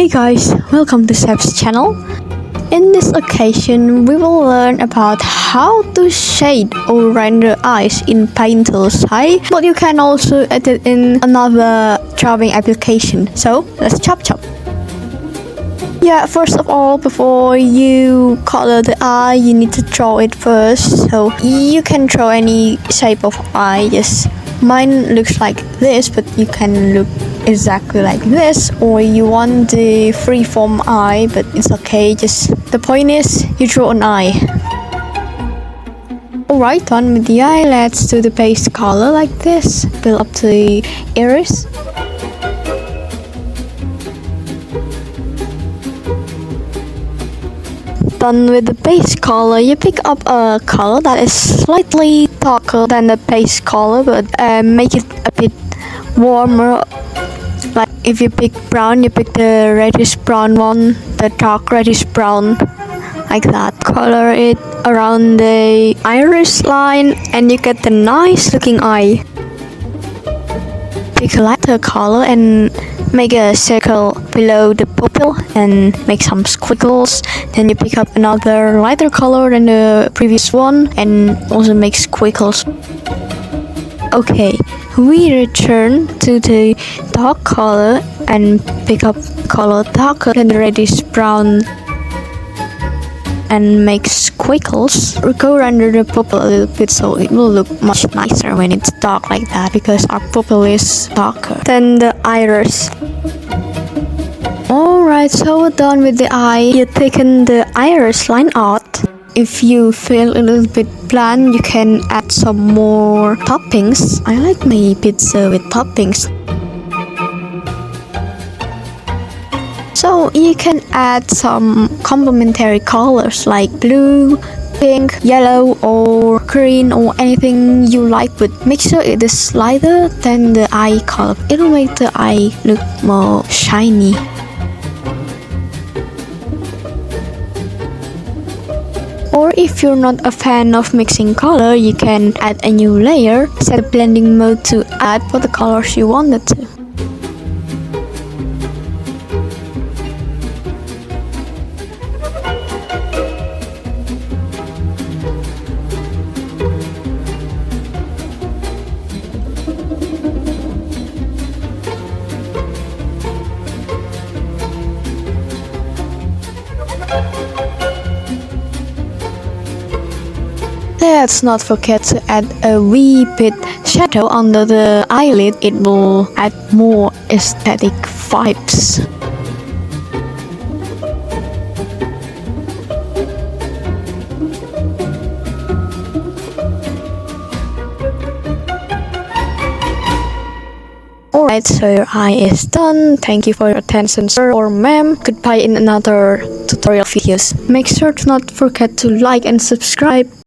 Hey guys, welcome to Seb's channel. In this occasion, we will learn about how to shade or render eyes in Tool SAI, but you can also edit in another drawing application. So let's chop. Yeah, first of all, before you color the eye, you need to draw it first. So you can draw any shape of eye. Yes, mine looks like this, but you can look exactly like this, or you want the freeform eye, but it's okay. Just the point is you draw an eye. Alright, done with the eye. Let's do the base color like this. Build up the iris. Done with the base color, you pick up a color that is slightly darker than the base color, but make it a bit warmer. Like if you pick brown, you pick the reddish brown one, the dark reddish brown, like that. Color it around the iris line and you get the nice looking eye. Pick a lighter color and make a circle below the pupil and make some squiggles. Then you pick up another lighter color than the previous one and also make squiggles. Okay, we return to the dark color and pick up color darker than the reddish brown and make squiggles. Go under the pupil a little bit so it will look much nicer when it's dark like that, because our pupil is darker than the iris. Alright, so we're done with the eye. You've taken the iris line out. If you feel a little bit bland, you can add some more toppings. I like my pizza with toppings. So you can add some complementary colors like blue, pink, yellow or green or anything you like, but make sure it is lighter than the eye color. It will make the eye look more shiny. Or if you're not a fan of mixing color, you can add a new layer, set the blending mode to add what the colors you wanted to. Let's not forget to add a wee bit shadow under the eyelid. It will add more aesthetic vibes. Alright, so your eye is done. Thank you for your attention, sir or ma'am. Goodbye in another tutorial videos. Make sure to not forget to like and subscribe.